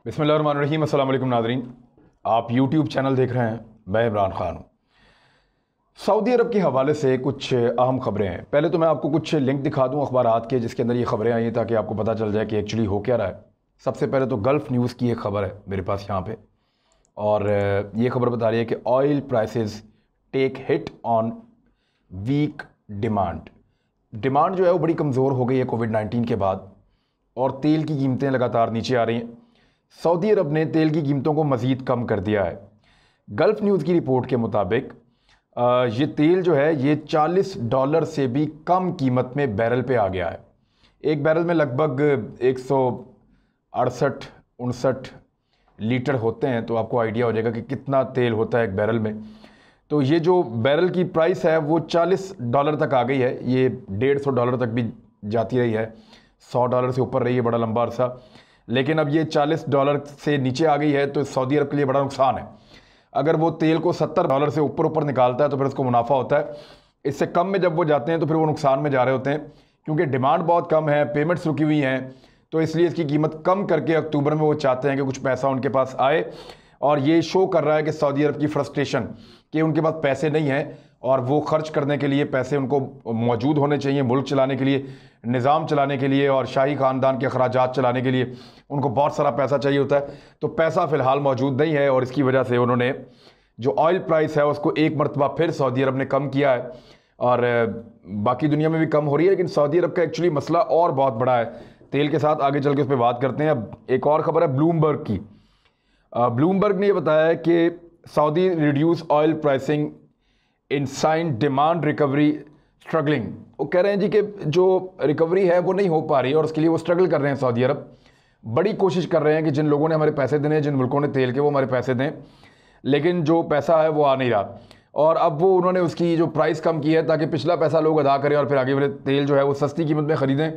बिस्मिल्लाहिर्रहमानिर्रहीम। अस्सलाम वालेकुम नाज़रीन, आप यूट्यूब चैनल देख रहे हैं। मैं इमरान ख़ान हूँ। सऊदी अरब के हवाले से कुछ अहम ख़बरें हैं। पहले तो मैं आपको कुछ लिंक दिखा दूँ अखबारात के जिसके अंदर ये ख़बरें आई हैं, ताकि आपको पता चल जाए कि एक्चुअली हो क्या रहा है। सबसे पहले तो गल्फ़ न्यूज़ की एक ख़बर है मेरे पास यहाँ पे, और ये ख़बर बता रही है कि oil prices take hit on weak demand. Demand जो है वो बड़ी कमज़ोर हो गई है कोविड-19 के बाद, और तेल की कीमतें लगातार नीचे आ रही हैं। सऊदी अरब ने तेल की कीमतों को मज़ीद कम कर दिया है। गल्फ़ न्यूज़ की रिपोर्ट के मुताबिक ये तेल जो है ये $40 से भी कम कीमत में बैरल पे आ गया है। एक बैरल में लगभग 168-69 लीटर होते हैं, तो आपको आइडिया हो जाएगा कि कितना तेल होता है एक बैरल में। तो ये जो बैरल की प्राइस है वो $40 तक आ गई है। ये $150 तक भी जाती रही है, $100 से ऊपर रही है बड़ा लंबा अरसा, लेकिन अब ये $40 से नीचे आ गई है। तो सऊदी अरब के लिए बड़ा नुकसान है। अगर वो तेल को $70 से ऊपर निकालता है तो फिर उसको मुनाफा होता है। इससे कम में जब वो जाते हैं तो फिर वो नुकसान में जा रहे होते हैं, क्योंकि डिमांड बहुत कम है, पेमेंट्स रुकी हुई हैं। तो इसलिए इसकी कीमत कम करके अक्टूबर में वो चाहते हैं कि कुछ पैसा उनके पास आए, और ये शो कर रहा है कि सऊदी अरब की फ्रस्ट्रेशन कि उनके पास पैसे नहीं हैं और वो खर्च करने के लिए पैसे उनको मौजूद होने चाहिए, मुल्क चलाने के लिए, निज़ाम चलाने के लिए और शाही ख़ानदान के अखराजात चलाने के लिए उनको बहुत सारा पैसा चाहिए होता है। तो पैसा फ़िलहाल मौजूद नहीं है, और इसकी वजह से उन्होंने जो ऑयल प्राइस है उसको एक मरतबा फिर सऊदी अरब ने कम किया है, और बाकी दुनिया में भी कम हो रही है। लेकिन सऊदी अरब का एक्चुअली मसला और बहुत बड़ा है तेल के साथ। आगे चल के उस पर बात करते हैं। अब एक और ख़बर है ब्लूमबर्ग की। ब्लूमबर्ग ने यह बताया है कि सऊदी रिड्यूस ऑयल प्राइसिंग इन साइन डिमांड रिकवरी स्ट्रगलिंग। वो कह रहे हैं जी कि जो रिकवरी है वो नहीं हो पा रही है, और उसके लिए वो स्ट्रगल कर रहे हैं। सऊदी अरब बड़ी कोशिश कर रहे हैं कि जिन लोगों ने हमारे पैसे देने हैं, जिन मुल्कों ने तेल के, वो हमारे पैसे दें, लेकिन जो पैसा है वो आ नहीं रहा। और अब वो उन्होंने उसकी जो प्राइस कम की है ताकि पिछला पैसा लोग अदा करें और फिर आगे वाले तेल जो है वो सस्ती कीमत में ख़रीदें।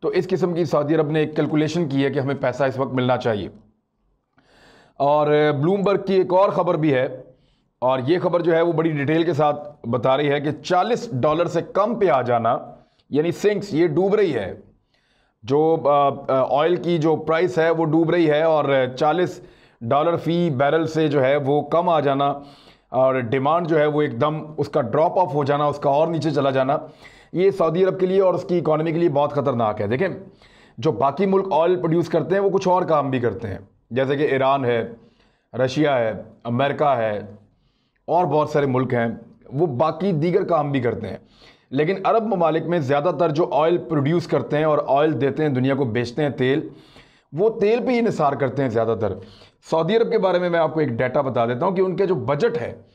तो इस किस्म की सऊदी अरब ने एक कैलकुलेशन की है कि हमें पैसा इस वक्त मिलना चाहिए। और ब्लूमबर्ग की एक और ख़बर भी है, और ये खबर जो है वो बड़ी डिटेल के साथ बता रही है कि $40 से कम पे आ जाना, यानी सिंक्स, ये डूब रही है। जो ऑयल की जो प्राइस है वो डूब रही है, और $40 फी बैरल से जो है वो कम आ जाना, और डिमांड जो है वो एकदम उसका ड्रॉप ऑफ हो जाना, उसका और नीचे चला जाना, ये सऊदी अरब के लिए और उसकी इकॉनमी के लिए बहुत ख़तरनाक है। देखें, जो बाकी मुल्क ऑयल प्रोड्यूस करते हैं वो कुछ और काम भी करते हैं, जैसे कि ईरान है, रशिया है, अमेरिका है, और बहुत सारे मुल्क हैं, वो बाकी दीगर काम भी करते हैं। लेकिन अरब ममालिक में ज़्यादातर जो ऑयल प्रोड्यूस करते हैं और ऑयल देते हैं, दुनिया को बेचते हैं तेल, वो तेल पे ही निसार करते हैं ज़्यादातर। सऊदी अरब के बारे में मैं आपको एक डाटा बता देता हूँ कि उनके जो बजट है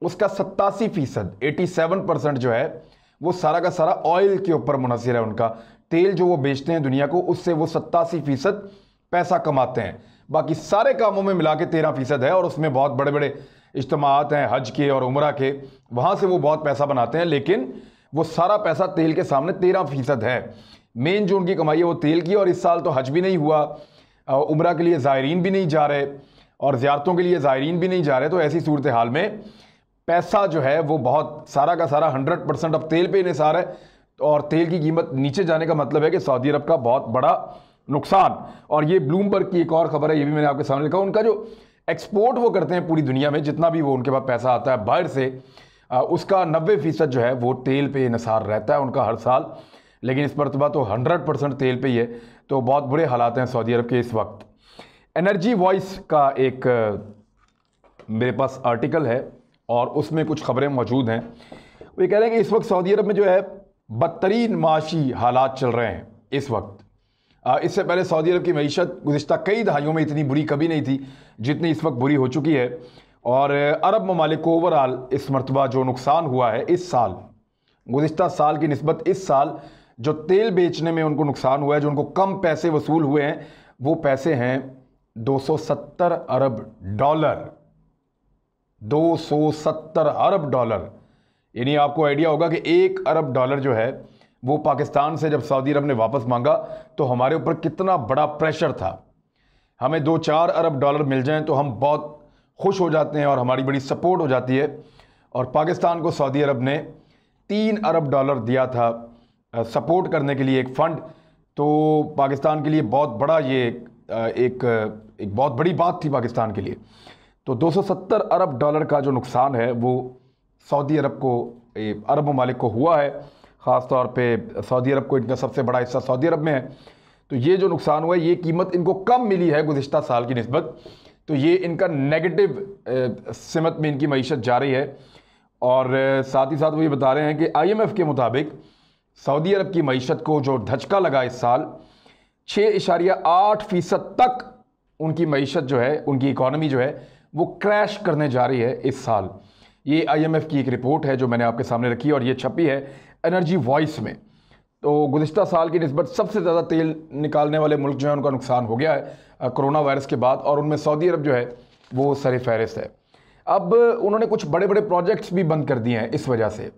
उसका 87%, 87% जो है वो सारा का सारा ऑयल के ऊपर मुनहसर है। उनका तेल जो वो बेचते हैं दुनिया को, उससे वो 87% पैसा कमाते हैं। बाकी सारे कामों में मिला के 13% है, और उसमें बहुत बड़े बड़े इज्तिमात हैं हज के और उम्रा के, वहाँ से वो बहुत पैसा बनाते हैं। लेकिन वो सारा पैसा तेल के सामने 13% है। मेन जो उनकी कमाई है वो तेल की, और इस साल तो हज भी नहीं हुआ, उम्रा के लिए ज़ायरीन भी नहीं जा रहे, और ज़ियारतों के लिए ज़ायरीन भी नहीं जा रहे। तो ऐसी सूरत हाल में पैसा जो है वो बहुत सारा का सारा 100% अब तेल पे निसार है, और तेल की कीमत नीचे जाने का मतलब है कि सऊदी अरब का बहुत बड़ा नुकसान। और ये ब्लूमबर्ग की एक और ख़बर है, ये भी मैंने आपके सामने लिखा। उनका जो एक्सपोर्ट वो करते हैं पूरी दुनिया में, जितना भी वो उनके पास पैसा आता है बाहर से, उसका 90% जो है वो तेल पे निसार रहता है उनका हर साल। लेकिन इस मरतबा तो 100% तेल पे ही है। तो बहुत बुरे हालात हैं सऊदी अरब के इस वक्त। एनर्जी वॉइस का एक मेरे पास आर्टिकल है, और उसमें कुछ ख़बरें मौजूद हैं। वो ये कह रहे हैं कि इस वक्त सऊदी अरब में जो है बदतरीन माशी हालात चल रहे हैं इस वक्त। इससे पहले सऊदी अरब की मईशत गुज़िश्ता कई दहाइयों में इतनी बुरी कभी नहीं थी जितनी इस वक्त बुरी हो चुकी है। और अरब ममालिक को ओवरऑल इस मरतबा जो नुकसान हुआ है इस साल, गुज़िश्ता साल की निस्बत इस साल जो तेल बेचने में उनको नुकसान हुआ है, जो उनको कम पैसे वसूल हुए हैं, वो पैसे हैं $270 अरब। $270 अरब। यानी आपको आइडिया होगा कि $1 अरब जो है वो पाकिस्तान से जब सऊदी अरब ने वापस मांगा तो हमारे ऊपर कितना बड़ा प्रेशर था। हमें $2-4 अरब मिल जाएं तो हम बहुत खुश हो जाते हैं और हमारी बड़ी सपोर्ट हो जाती है। और पाकिस्तान को सऊदी अरब ने $3 अरब दिया था सपोर्ट करने के लिए, एक फ़ंड। तो पाकिस्तान के लिए बहुत बड़ा ये एक बहुत बड़ी बात थी पाकिस्तान के लिए। तो 270 अरब डॉलर का जो नुकसान है वो सऊदी अरब को, अरब ममालिक को हुआ है। ख़ास तौर पे सऊदी अरब को, इनका सबसे बड़ा हिस्सा सऊदी अरब में है। तो ये जो नुकसान हुआ है, ये कीमत इनको कम मिली है गुज़िश्ता साल की निस्बत। तो ये इनका नेगेटिव सिमत में इनकी मईशत जा रही है। और साथ ही साथ वो ये बता रहे हैं कि IMF के मुताबिक सऊदी अरब की मईशत को जो धचका लगा इस साल, 6.8% तक उनकी मईशत जो है, उनकी इकॉनमी जो है वो क्रैश करने जा रही है इस साल। ये IMF की एक रिपोर्ट है जो मैंने आपके सामने रखी है और ये छपी है एनर्जी वॉइस में। तो गुज़िश्ता साल की निस्बत सबसे ज़्यादा तेल निकालने वाले मुल्क जो है उनका नुकसान हो गया है कोरोना वायरस के बाद, और उनमें सऊदी अरब जो है वो सर फहरिस्त है। अब उन्होंने कुछ बड़े बड़े प्रोजेक्ट्स भी बंद कर दिए हैं इस वजह से।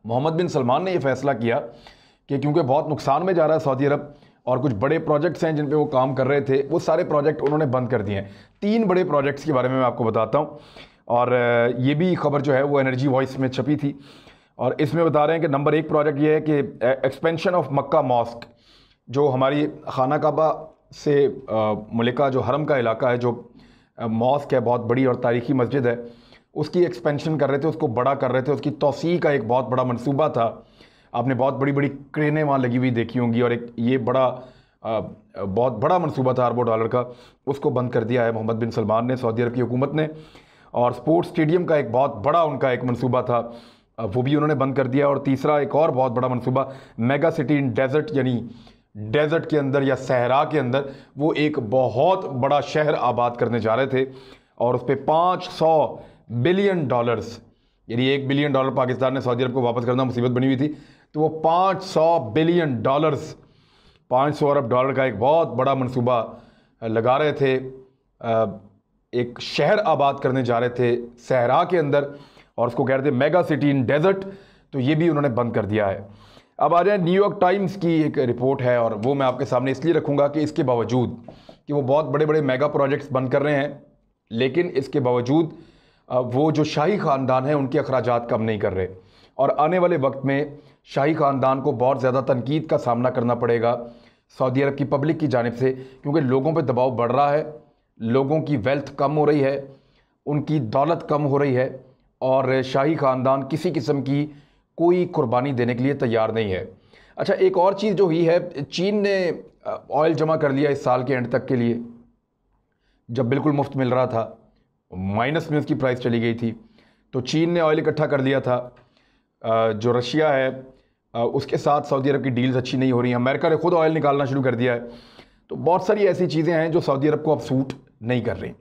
मोहम्मद बिन सलमान ने ये फैसला किया कि क्योंकि बहुत नुकसान में जा रहा है सऊदी अरब और कुछ बड़े प्रोजेक्ट्स हैं जिन पे वो काम कर रहे थे, वो सारे प्रोजेक्ट उन्होंने बंद कर दिए हैं। 3 बड़े प्रोजेक्ट्स के बारे में मैं आपको बताता हूँ, और ये भी खबर जो है वो एनर्जी वॉइस में छपी थी। और इसमें बता रहे हैं कि नंबर 1 प्रोजेक्ट ये है कि एक्सपेंशन ऑफ मक्का मॉस्क, जो हमारी खाना काबा से मलिका जो हरम का इलाका है, जो मॉस्क है, बहुत बड़ी और तारीखी मस्जिद है, उसकी एक्सपेंशन कर रहे थे, उसको बड़ा कर रहे थे। उसकी तोसी का एक बहुत बड़ा मंसूबा था। आपने बहुत बड़ी बड़ी क्रेनें वहाँ लगी हुई देखी होंगी, और एक ये बहुत बड़ा मंसूबा था अरबों डॉलर का, उसको बंद कर दिया है मोहम्मद बिन सलमान ने, सऊदी अरब की हुकूमत ने। और स्पोर्ट्स स्टेडियम का एक बहुत बड़ा उनका एक मंसूबा था, वो भी उन्होंने बंद कर दिया। और तीसरा एक और बहुत बड़ा मंसूबा, मेगा सिटी इन डेजर्ट, यानी डेजर्ट के अंदर या सहरा के अंदर वो एक बहुत बड़ा शहर आबाद करने जा रहे थे, और उस पर $500 बिलियन, यानी $1 बिलियन पाकिस्तान ने सऊदी अरब को वापस करना मुसीबत बनी हुई थी, तो वो $500 बिलियन, $500 अरब का एक बहुत बड़ा मंसूबा लगा रहे थे। एक शहर आबाद करने जा रहे थे सहरा के अंदर, और उसको कह रहे थे मेगा सिटी इन डेजर्ट। तो ये भी उन्होंने बंद कर दिया है। अब आ जाए, न्यूयॉर्क टाइम्स की एक रिपोर्ट है, और वो मैं आपके सामने इसलिए रखूँगा कि इसके बावजूद कि वो बहुत बड़े बड़े मेगा प्रोजेक्ट्स बंद कर रहे हैं, लेकिन इसके बावजूद वो जो शाही ख़ानदान है उनके अखराजात कम नहीं कर रहे, और आने वाले वक्त में शाही ख़ानदान को बहुत ज़्यादा तनकीद का सामना करना पड़ेगा सऊदी अरब की पब्लिक की जानिब से, क्योंकि लोगों पर दबाव बढ़ रहा है, लोगों की वेल्थ कम हो रही है, उनकी दौलत कम हो रही है, और शाही ख़ानदान किसी किस्म की कोई कुर्बानी देने के लिए तैयार नहीं है। अच्छा, एक और चीज़ जो हुई है, चीन ने ऑयल जमा कर लिया इस साल के एंड तक के लिए, जब बिल्कुल मुफ्त मिल रहा था, माइनस में उसकी प्राइस चली गई थी, तो चीन ने ऑयल इकट्ठा कर लिया था। जो रशिया है उसके साथ सऊदी अरब की डील्स अच्छी नहीं हो रही हैं, अमेरिका ने खुद ऑयल निकालना शुरू कर दिया है। तो बहुत सारी ऐसी चीज़ें हैं जो सऊदी अरब को अब सूट नहीं कर रही,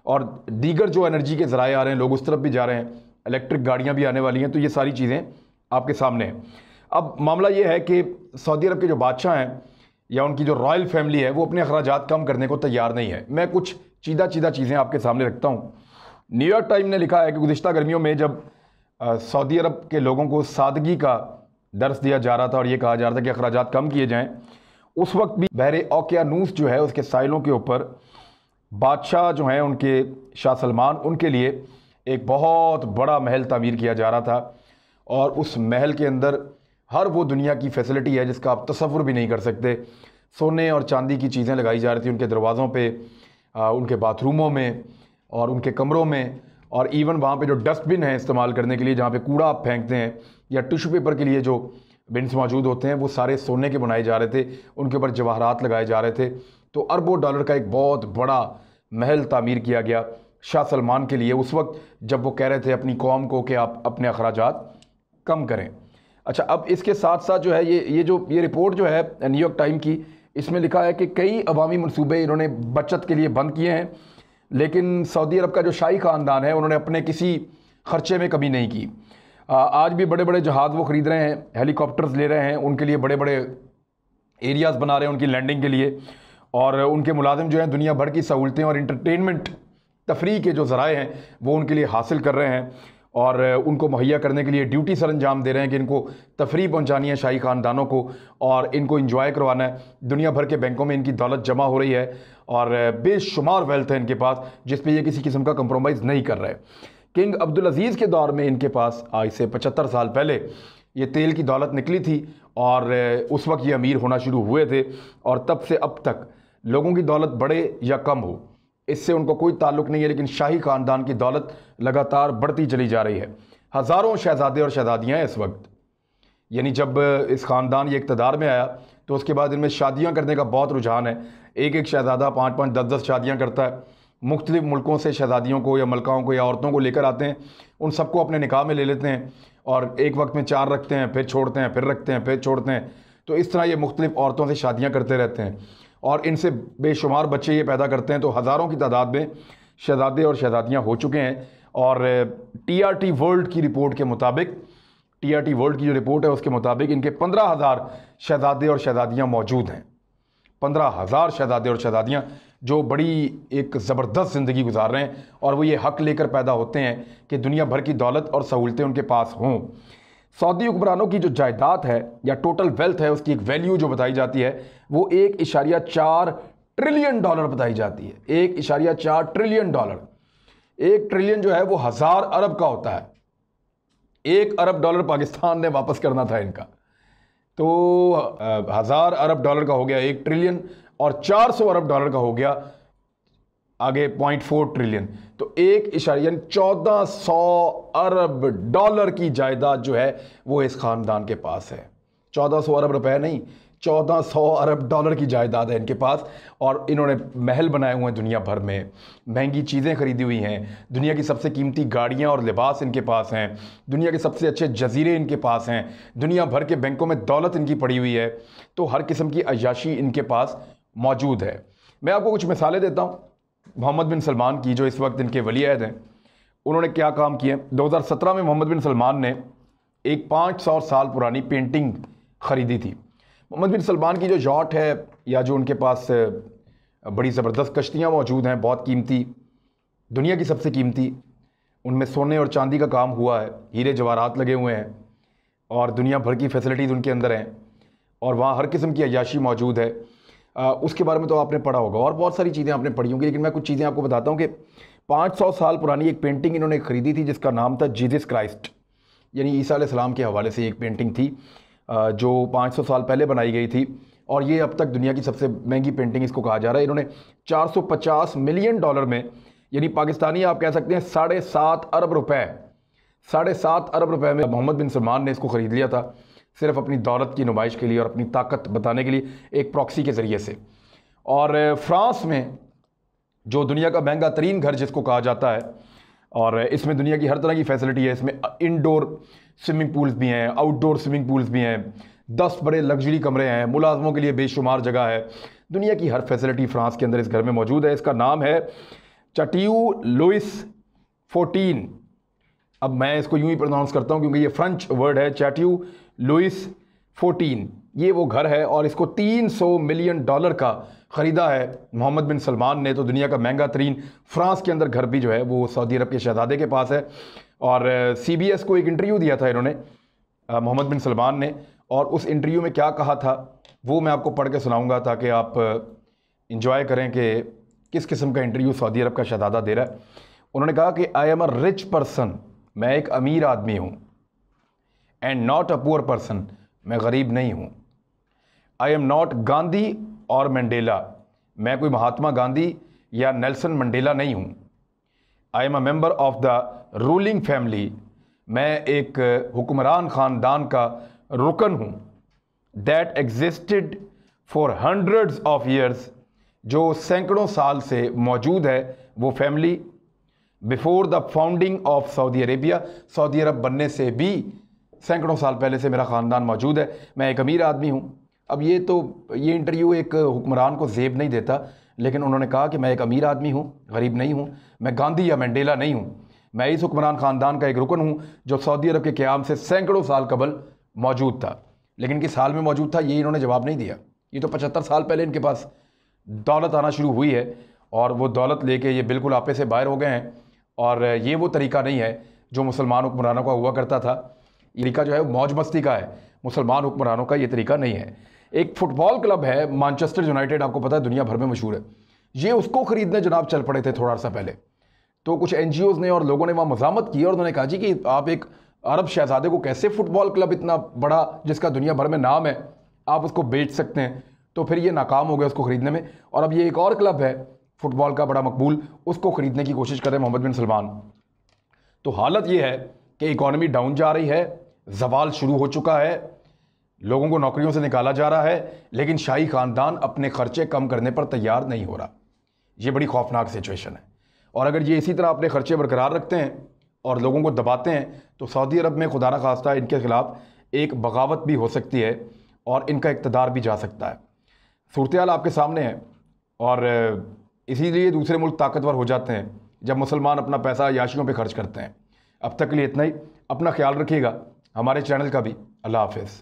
और दीगर जो एनर्जी के ज़राए आ रहे हैं, लोग उस तरफ भी जा रहे हैं, इलेक्ट्रिक गाड़ियाँ भी आने वाली हैं। तो ये सारी चीज़ें आपके सामने हैं। अब मामला ये है कि सऊदी अरब के जो बादशाह हैं या उनकी जो रॉयल फैमिली है, वो अपने अखराजात कम करने को तैयार नहीं है। मैं कुछ चीज़ा चीज़ें आपके सामने रखता हूँ। न्यूयॉर्क टाइम ने लिखा है कि गुज़िश्ता गर्मियों में जब सऊदी अरब के लोगों को सादगी का दर्स दिया जा रहा था और ये कहा जा रहा था कि अखराजात कम किए जाएं, उस वक्त भी बहरे ओकियानूस जो है उसके साइलों के ऊपर बादशाह जो हैं उनके, शाह सलमान, उनके लिए एक बहुत बड़ा महल तामीर किया जा रहा था, और उस महल के अंदर हर वो दुनिया की फैसिलिटी है जिसका आप तसव्वुर भी नहीं कर सकते। सोने और चांदी की चीज़ें लगाई जा रही थी उनके दरवाज़ों पे, उनके बाथरूमों में और उनके कमरों में, और इवन वहाँ पे जो डस्टबिन है इस्तेमाल करने के लिए, जहाँ पे कूड़ा आप फेंकते हैं, या टिश्यू पेपर के लिए जो बिन्स मौजूद होते हैं, वो सारे सोने के बनाए जा रहे थे, उनके ऊपर जवाहरात लगाए जा रहे थे। तो अरबों डॉलर का एक बहुत बड़ा महल तामीर किया गया शाह सलमान के लिए, उस वक्त जब वो कह रहे थे अपनी कौम को कि आप अपने अखराजात कम करें। अच्छा, अब इसके साथ साथ जो है ये रिपोर्ट जो है न्यूयॉर्क टाइम की, इसमें लिखा है कि कई अवामी मनसूबे इन्होंने बचत के लिए बंद किए हैं, लेकिन सऊदी अरब का जो शाही ख़ानदान है उन्होंने अपने किसी खर्चे में कमी नहीं की। आज भी बड़े बड़े जहाज़ वो ख़रीद रहे हैं, हेलीकॉप्टर्स ले रहे हैं, उनके लिए बड़े बड़े एरियाज़ बना रहे हैं उनकी लैंडिंग के लिए, और उनके मुलाजिम जो हैं दुनिया भर की सहूलतें और इंटरटेनमेंट, तफरीह के जो ज़राए हैं वो उनके लिए हासिल कर रहे हैं, और उनको मुहैया करने के लिए ड्यूटी सर अंजाम दे रहे हैं कि इनको तफरीह पहुंचानी है शाही ख़ानदानों को, और इनको इंजॉय करवाना है। दुनिया भर के बैंकों में इनकी दौलत जमा हो रही है, और बेशुमार वेल्थ है इनके पास, जिस पे ये किसी किस्म का कंप्रोमाइज़ नहीं कर रहे। किंग अब्दुल अजीज़ के दौर में इनके पास आज से 75 साल पहले ये तेल की दौलत निकली थी, और उस वक्त ये अमीर होना शुरू हुए थे, और तब से अब तक लोगों की दौलत बढ़े या कम हो, इससे उनको कोई ताल्लुक नहीं है, लेकिन शाही ख़ानदान की दौलत लगातार बढ़ती चली जा रही है। हज़ारों शहज़ादे और शहज़ादियाँ हैं इस वक्त, यानी जब इस ख़ानदान ये इक़्तिदार में आया तो उसके बाद इनमें शादियाँ करने का बहुत रुझान है। एक एक शहज़ादा 5-5, 10-10 शादियाँ करता है। मुख्तलिफ़ मुल्कों से शहज़ादियों को या मलकाओं को या औरतों को लेकर आते हैं, उन सबको अपने निकाह में ले लेते हैं और एक वक्त में 4 रखते हैं, फिर छोड़ते हैं, फिर रखते हैं, फिर छोड़ते हैं। तो इस तरह ये मुख्तलिफ़ औरतों से शादियाँ करते रहते हैं और इनसे बेशुमार बच्चे ये पैदा करते हैं। तो हज़ारों की तादाद में शहज़ादे और शहज़ादियाँ हो चुके हैं। और TRT वर्ल्ड की रिपोर्ट के मुताबिक, TRT वर्ल्ड की जो रिपोर्ट है उसके मुताबिक इनके 15,000 शहज़ादे और शहज़ादियाँ मौजूद हैं। 15,000 शहज़ादे और शहज़ादियाँ जो बड़ी एक ज़बरदस्त ज़िंदगी गुजार रहे हैं और वो ये हक़ लेकर पैदा होते हैं कि दुनिया भर की दौलत और सहूलतें उनके पास हों। सऊदी हुक्मरानों की जो जायदाद है या टोटल वेल्थ है, उसकी एक वैल्यू जो बताई जाती है वो $1.4 ट्रिलियन बताई जाती है। $1.4 ट्रिलियन। 1 ट्रिलियन जो है वो 1000 अरब का होता है। $1 अरब पाकिस्तान ने वापस करना था इनका, तो 1000 अरब डॉलर का हो गया 1 ट्रिलियन और 400 अरब डॉलर का हो गया आगे 0.4 ट्रिलियन। तो 1.1400 अरब डॉलर की जायदाद जो है वो इस ख़ानदान के पास है। 1400 अरब रुपए नहीं, 1400 अरब डॉलर की जायदाद है इनके पास। और इन्होंने महल बनाए हुए हैं दुनिया भर में, महंगी चीज़ें ख़रीदी हुई हैं, दुनिया की सबसे कीमती गाड़ियाँ और लिबास इनके पास हैं, दुनिया के सबसे अच्छे जजीरे इनके पास हैं, दुनिया भर के बैंकों में दौलत इनकी पड़ी हुई है। तो हर किस्म की अय्याशी इनके पास मौजूद है। मैं आपको कुछ मिसालें देता हूँ मोहम्मद बिन सलमान की, जो इस वक्त इनके वली अहद हैं। उन्होंने क्या काम किए? 2017 में मोहम्मद बिन सलमान ने एक 500 साल पुरानी पेंटिंग ख़रीदी थी। मोहम्मद बिन सलमान की जो यॉट है या जो उनके पास बड़ी ज़बरदस्त कश्तियाँ मौजूद हैं, बहुत कीमती, दुनिया की सबसे कीमती, उनमें सोने और चांदी का काम हुआ है, हीरे जवाहरात लगे हुए हैं और दुनिया भर की फैसिलिटीज़ उनके अंदर हैं और वहाँ हर किस्म की अय्याशी मौजूद है। उसके बारे में तो आपने पढ़ा होगा और बहुत सारी चीज़ें आपने पढ़ी होंगी, लेकिन मैं कुछ चीज़ें आपको बताता हूँ कि 500 साल पुरानी एक पेंटिंग इन्होंने ख़रीदी थी जिसका नाम था जीसस क्राइस्ट, यानी ईसा अलैहिस्सलाम के हवाले से एक पेंटिंग थी जो 500 साल पहले बनाई गई थी और ये अब तक दुनिया की सबसे महंगी पेंटिंग इसको कहा जा रहा है। इन्होंने $450 मिलियन में, यानी पाकिस्तानी आप कह सकते हैं 7.5 अरब रुपए, 7.5 अरब रुपए में मोहम्मद बिन सलमान ने इसको ख़रीद लिया था, सिर्फ अपनी दौलत की नुमाइश के लिए और अपनी ताकत बताने के लिए, एक प्रॉक्सी के ज़रिए से। और फ्रांस में जो दुनिया का महंगा तरीन घर जिसको कहा जाता है, और इसमें दुनिया की हर तरह की फैसिलिटी है, इसमें इंडोर स्विमिंग पूल्स भी हैं, आउटडोर स्विमिंग पूल्स भी हैं, 10 बड़े लग्जरी कमरे हैं, मुलाजमों के लिए बेशुमार जगह है, दुनिया की हर फैसिलिटी फ्रांस के अंदर इस घर में मौजूद है। इसका नाम है चैटियू लुइस 14। अब मैं इसको यूँ ही प्रोनाउंस करता हूँ क्योंकि ये फ्रेंच वर्ड है, चैटियू लुइस 14। ये वो घर है और इसको $300 मिलियन का ख़रीदा है मोहम्मद बिन सलमान ने। तो दुनिया का महंगा तरीन फ्रांस के अंदर घर भी जो है वो सऊदी अरब के शहज़ादे के पास है। और CBS को एक इंटरव्यू दिया था इन्होंने, मोहम्मद बिन सलमान ने, और उस इंटरव्यू में क्या कहा था वो मैं आपको पढ़ के सुनाऊँगा ताकि आप इंजॉय करें कि किस किस्म का इंटरव्यू सऊदी अरब का शहज़ादा दे रहा है। उन्होंने कहा कि आई एम अ रिच पर्सन, मैं एक अमीर आदमी हूँ, and not a poor person, मैं गरीब नहीं हूँ। आई एम नॉट गांधी और मंडेला, मैं कोई महात्मा गांधी या नेल्सन मंडेला नहीं हूँ। I am a member of the ruling family, मैं एक हुक्मरान ख़ानदान का रुकन हूँ। That existed for hundreds of years, जो सैकड़ों साल से मौजूद है वो family, before the founding of Saudi Arabia, सऊदी अरब बनने से भी सैकड़ों साल पहले से मेरा ख़ानदान मौजूद है, मैं एक अमीर आदमी हूँ। अब ये इंटरव्यू एक हुक्मरान को ज़ेब नहीं देता, लेकिन उन्होंने कहा कि मैं एक अमीर आदमी हूँ, गरीब नहीं हूँ, मैं गांधी या मंडेला नहीं हूँ, मैं इस हुक्मरान ख़ानदान का एक रुकन हूँ जो सऊदी अरब के क़याम से सैकड़ों साल कबल मौजूद था। लेकिन किस हाल में मौजूद था ये इन्होंने जवाब नहीं दिया। ये तो 75 साल पहले इनके पास दौलत आना शुरू हुई है और वो दौलत लेके ये बिल्कुल आपे से बाहर हो गए हैं। और ये वो तरीका नहीं है जो मुसलमान हुक्मरानों का हुआ करता था। ये तरीका जो है मौज मस्ती का है, मुसलमान हुक्मरानों का ये तरीका नहीं है। एक फुटबॉल क्लब है मैनचेस्टर यूनाइटेड, आपको पता है दुनिया भर में मशहूर है, ये उसको ख़रीदने जनाब चल पड़े थे थोड़ा सा पहले। तो कुछ NGOs ने और लोगों ने वहाँ मज़ामत की और उन्होंने कहा जी कि आप एक अरब शहज़ादे को कैसे फुटबॉल क्लब इतना बड़ा जिसका दुनिया भर में नाम है आप उसको बेच सकते हैं। तो फिर ये नाकाम हो गया उसको ख़रीदने में, और अब ये एक और क्लब है फुटबॉल का बड़ा मकबूल, उसको ख़रीदने की कोशिश कर रहे हैं मोहम्मद बिन सलमान। तो हालत ये है कि इकॉनमी डाउन जा रही है, जवाल शुरू हो चुका है, लोगों को नौकरियों से निकाला जा रहा है, लेकिन शाही ख़ानदान अपने खर्चे कम करने पर तैयार नहीं हो रहा। ये बड़ी खौफनाक सिचुएशन है, और अगर ये इसी तरह अपने खर्चे बरकरार रखते हैं और लोगों को दबाते हैं तो सऊदी अरब में खुदा न खास्ता इनके ख़िलाफ़ एक बगावत भी हो सकती है और इनका इक़्तिदार भी जा सकता है। सूरत हाल आपके सामने है, और इसीलिए दूसरे मुल्क ताकतवर हो जाते हैं जब मुसलमान अपना पैसा याशियों पे खर्च करते हैं। अब तक के लिए इतना ही, अपना ख्याल रखिएगा, हमारे चैनल का भी। अल्लाह हाफ़िज़।